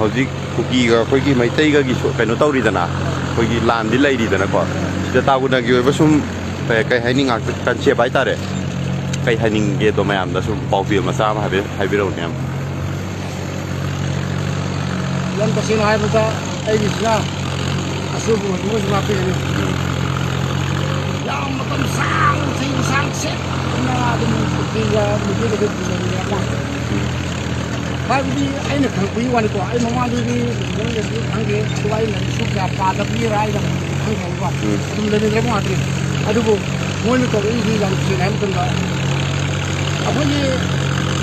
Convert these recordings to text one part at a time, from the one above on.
ꯍꯧꯖꯤꯛ ꯀꯨꯀꯤꯒ ꯑꯩꯈꯣꯏꯒꯤ ꯃꯩꯇꯩꯒꯒꯤ ꯀꯩꯅꯣ ꯇꯧꯔꯤꯗꯅ ꯑꯩꯈꯣꯏꯒꯤ ꯂꯥꯟꯗꯤ ꯂꯩꯔꯤꯗꯅꯀꯣ ꯁꯤꯗ ꯇꯥꯒꯨꯅꯒꯤ ꯑꯣꯏꯕ ꯁꯨꯝ ꯀꯩ ꯍꯥꯏꯅꯤ ꯉꯥꯛꯇ ꯀꯟꯁꯦꯞ ꯍꯥꯏꯇꯥꯔꯦ ꯀꯩ ꯍꯥꯏꯅꯤꯡꯒꯦꯗꯣ ꯃꯌꯥꯝꯗ ꯁꯨꯝ ꯄꯥꯎꯖꯦꯜ ꯃꯆꯥ ꯑꯃ ꯍꯥꯏꯕꯤꯔꯛꯎ ꯃꯌꯥꯝ ꯂꯝ ꯇꯁꯦꯡꯅ ꯍꯥꯏꯕꯗ ꯑꯩꯒꯤꯁꯤꯅ ꯑꯁꯨꯕ ꯑꯣꯏꯕꯁꯨ ꯉꯥꯛꯄꯤꯒꯅꯤ ꯌꯥꯝ ꯃꯇꯝ ꯁꯥꯡꯅ ꯆꯍꯤ ꯁꯥꯡ ꯁꯦꯠꯅ ꯑꯗꯨꯝ ꯀꯨꯀꯤꯒ ꯃꯩꯇꯩꯒꯁꯨ ꯇꯤꯟꯅꯔꯛꯄ ꯍꯥꯏꯕꯗꯤ ꯑꯩꯅ ꯈꯪꯉꯛꯄꯒꯤ ꯋꯥꯅꯤꯀꯣ ꯑꯩ ꯃꯃꯥꯡꯗꯗꯤ ꯂꯩꯃꯤꯟꯅꯔꯝꯗꯗꯤ ꯈꯪꯗꯦ ꯑꯗꯨꯒ ꯑꯩꯅ ꯁꯨ ꯀꯌꯥ ꯄꯥꯗꯕꯒꯤꯔ ꯑꯩꯅ ꯈꯪꯗꯕꯀꯣ ꯑꯗꯨꯝ ꯂꯩꯃꯤꯟꯅꯔꯛꯄ ꯉꯥꯛꯇꯅꯤ ꯑꯗꯨꯕꯨ ꯃꯣꯏꯅ ꯇꯧꯔꯛꯏꯁꯤ ꯌꯥꯝ ꯁꯦꯡꯅ ꯍꯥꯏꯕ ꯃꯇꯝꯗ ꯑꯩꯈꯣꯏꯒꯤ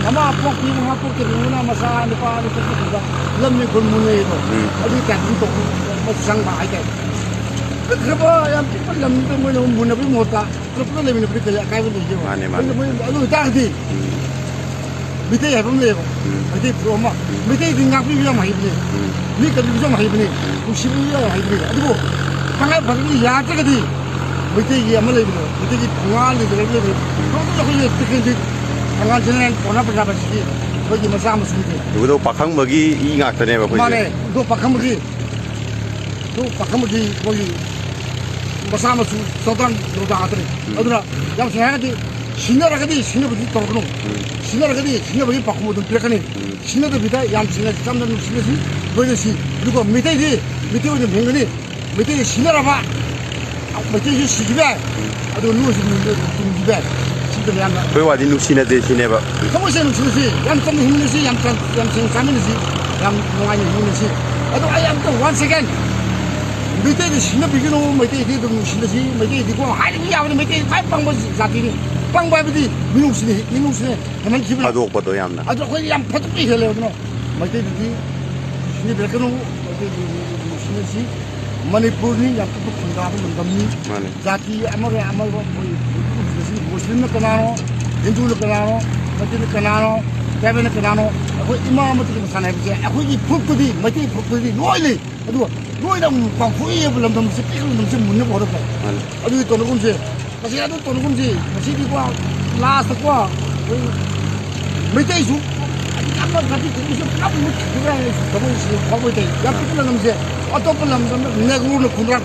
ꯃꯃꯥ ꯄꯣꯛꯄꯤ ꯃꯃꯥ ꯄꯣꯛꯇꯕꯤꯅ ꯃꯆꯥ ꯅꯨꯄꯥ ꯄꯣꯛꯄꯗ ꯂꯝꯅꯤ ꯈꯨꯟ ꯃꯨꯟꯅꯩꯗꯣ ꯑꯗꯨꯒꯤ ꯇꯥꯏꯞꯇ ꯇꯧꯕ ꯆꯪꯕ ꯍꯥꯏꯇꯥꯔꯦ ꯄꯤꯛꯈ꯭ꯔꯕ ꯌꯥꯝ ꯄꯤꯛꯄ ꯂꯝꯗꯨꯗ ꯃꯣꯏꯅ ꯃꯨꯟꯅꯕꯒꯤ ꯃꯍꯨꯠꯇ ꯄꯨꯂꯞ ꯂꯩꯃꯤꯟꯅꯕꯗꯤ ꯀꯔꯤ ꯑꯀꯥꯏꯕ ꯂꯩꯒꯦꯕ ꯑꯗꯨ ꯑꯣꯏꯇꯥꯔꯒꯗꯤ ꯃꯩꯇꯩ ꯍꯥꯏꯕ ꯑꯃ ꯂꯩꯌꯦꯕ ꯃꯩꯇꯩ ꯐꯨꯔꯨꯞ ꯑꯃ ꯃꯩꯇꯩꯗꯤ ꯉꯥꯛꯄꯤꯕ ꯌꯥꯝ ꯍꯩꯕꯅꯤ ꯃꯤ ꯀꯟꯕꯤꯕꯁꯨ ꯌꯥꯝ ꯍꯩꯕꯅꯤ ꯅꯨꯡꯁꯤꯕꯁꯨ ꯌꯥꯝ ꯍꯩꯕꯅꯤ ꯑꯗꯨꯕꯨ ꯇꯉꯥꯏ ꯐꯗꯅ ꯌꯥꯗ꯭ꯔꯒꯗꯤ ꯃꯩꯇꯩꯒꯤ ꯑꯃ ꯂꯩꯕꯅꯦ ꯃꯩꯇꯩꯒꯤ ꯊꯣꯡꯒꯥꯜ ꯂꯩꯕꯅꯦ ꯑꯩꯈꯣꯏꯒꯤ ꯇꯤꯀꯦꯟꯗꯤ ꯊꯣꯡꯒꯥꯜ ꯖꯦꯅꯔꯦꯜ ꯄꯥꯎꯅꯥ ꯄ꯭ꯔꯖꯥꯄꯇꯤꯒꯤ ꯑꯩꯈꯣꯏꯒꯤ ꯃꯆꯥ ꯃꯁꯨꯗꯤ ꯑꯗꯨꯒ ꯄꯥꯈꯪꯕꯒꯤ ꯏ ꯉꯥꯛꯇꯅꯦꯕ ꯑꯩꯈꯣꯏꯁꯦ ꯃꯥꯅꯦ ꯑꯗꯣ ꯄꯥꯈꯪꯕꯒꯤ ꯑꯩꯈꯣꯏꯒꯤ ꯃꯆꯥ ꯃꯁꯨ ꯆꯧꯗꯥꯟ ꯂꯧꯗꯥ ꯉꯥꯛꯇꯅꯤ ꯑꯗꯨꯅ ꯌꯥꯝ ꯁꯦꯡꯅ ꯍꯥꯏꯔꯒꯗꯤ ꯁꯤꯟꯅꯔꯒꯗꯤ ꯁꯤꯟꯅꯕꯗꯤ ꯇꯧꯔꯛꯀꯅꯨ ꯁꯤꯟꯅꯔꯒꯗꯤ ꯁꯤꯟꯅꯕꯒꯤ ꯄꯥꯎꯈꯨꯝ ꯑꯗꯨꯝ ꯄꯤꯔꯛꯀꯅꯤ ꯁꯤꯟꯅꯗꯕꯤꯗ ꯌꯥꯝ ꯆꯝꯅ ꯅꯨꯡꯁꯤꯅꯁꯤ ꯂꯣꯏꯅꯁꯤ ꯑꯗꯨꯒ ꯃꯩꯇꯩꯗꯤ ꯃꯩꯇꯩ ꯑꯣꯏꯅ ꯍꯤꯡꯒꯅꯤ ꯃꯩꯇꯩꯗꯤ ꯁꯤꯟꯅꯔꯕ ꯃꯩꯇꯩꯁꯨ ꯁꯤꯈꯤꯕ ꯌꯥꯏ ꯑꯗꯨꯒ ꯅꯣꯏꯁꯨ ꯇꯨꯡꯈꯤꯕ ꯌꯥꯏ ꯁꯤꯗ ꯌꯥꯝꯅ ꯑꯩꯈꯣꯏ ꯋꯥꯗꯤ ꯅꯨꯡꯁꯤꯅꯗꯦ ꯁꯤꯅꯦꯕ ꯊꯃꯣꯏꯁꯦ ꯅꯨꯡꯁꯤꯅꯁꯤ ꯌꯥꯝ ꯆꯝꯅ ꯍꯤꯡꯃꯤꯟꯅꯁꯤ ꯌꯥꯝ ꯁꯦꯡꯅ ꯆꯥꯃꯤꯟꯅꯁꯤ ꯌꯥꯝ ꯅꯨꯡꯉꯥꯏꯅ ꯍꯤꯡꯃꯤꯟꯅꯁꯤ ꯑꯗꯣ ꯑꯩ ꯑꯝꯇ 1 ꯁꯦꯀꯦꯟ ꯃꯩꯇꯩꯗꯤ ꯁꯤꯟꯅꯕꯤꯒꯅꯨ ꯃꯩꯇꯩꯗꯤ ꯑꯗꯨꯝ ꯅꯨꯡꯁꯤꯅꯁꯤ ꯃꯩꯇꯩꯗꯤꯀꯣ ꯍꯥꯏꯔꯤꯕ ꯌꯥꯕꯅꯤ ꯃꯩꯇꯩꯗꯤ ꯈ꯭ꯋꯥꯏ ꯄꯪꯕ ꯖꯥꯇꯤꯅꯤ ꯄꯪꯕ ꯍꯥꯏꯕꯗꯤ ꯃꯤꯅꯨꯡꯁꯤꯅ ꯍꯦꯟꯃꯟꯈꯤꯕꯅꯤ ꯊꯥꯗꯣꯛꯄꯗꯣ ꯌꯥꯝꯅ ꯑꯗꯣ ꯑꯩꯈꯣꯏ ꯌꯥꯝ ꯐꯠꯇꯕ ꯍꯦꯜꯂꯦ ꯑꯗꯨꯅ ꯃꯩꯇꯩꯗꯗꯤ ꯁꯤꯟꯅꯕꯤꯔꯛꯀꯅꯨ ꯃꯩꯇꯩꯗꯤ ꯅꯨꯡꯁꯤꯅꯁꯤ ꯃꯅꯤꯄꯨꯔꯅꯤ ꯌꯥꯝ ꯄꯤꯛꯄ ꯈꯨꯟꯗꯥꯕ ꯂꯝꯗꯝꯅꯤ ꯖꯥꯇꯤ ꯑꯃꯒ ꯑꯃꯒ ꯅꯨꯡꯁꯤꯅꯁꯤ ꯃꯨꯁꯂꯤꯝꯅ ꯀꯅꯥꯅꯣ ꯍꯤꯟꯗꯨꯅ ꯀꯅꯥꯅꯣ ꯃꯩꯇꯩꯅ ꯀꯅꯥꯅꯣ ꯇ꯭ꯔꯥꯏꯕꯦꯜꯅ ꯀꯅꯥꯅꯣ ꯑꯩꯈꯣꯏ ꯏꯃꯥ ꯑꯃꯠꯇꯒꯤ ꯃꯁꯥꯅ ꯍꯥꯏꯕꯁꯦ ꯑꯩꯈꯣꯏꯒꯤ ꯐꯨꯔꯨꯞꯇꯗꯤ ꯃꯩꯇꯩ ꯐꯨꯔꯨꯞꯇꯗꯤ ꯂꯣꯏ ꯂꯩ ꯑꯗꯨꯒ ꯂꯣꯏꯅ ꯄꯥꯡꯊꯣꯛꯏꯕ ꯂꯝꯗꯝꯁꯦ ꯄꯤꯛꯂꯤꯕ ꯂꯝꯗꯝꯁꯦ ꯃꯨꯟꯅꯕ ꯍꯧꯔꯛꯄ ꯑꯗꯨꯒꯤ ꯇꯧꯅꯒꯨꯝꯁꯦ ꯉꯁꯤ ꯑꯗꯨ ꯇꯧꯅꯒꯨꯝꯁꯤ ꯉꯁꯤꯗꯤꯀꯣ ꯂꯥꯁꯇꯀꯣ ꯑꯩꯈꯣꯏ ꯃꯩꯇꯩꯁꯨ ꯌꯥꯝꯅ ꯖꯥꯇꯤ ꯈꯨꯗꯤꯡꯃꯛꯁꯨ ꯄꯨꯂꯞ ꯃꯨꯠꯈꯤꯕ꯭ꯔꯥ ꯊꯕꯛꯁꯤ ꯐꯥꯎꯕ ꯌꯥꯝ ꯄꯤꯛꯄ ꯂꯝꯗꯝꯁꯦ ꯑꯇꯣꯞꯄ ꯂꯝꯗꯝꯗ ꯅꯦꯒ꯭ꯔꯣꯅ 18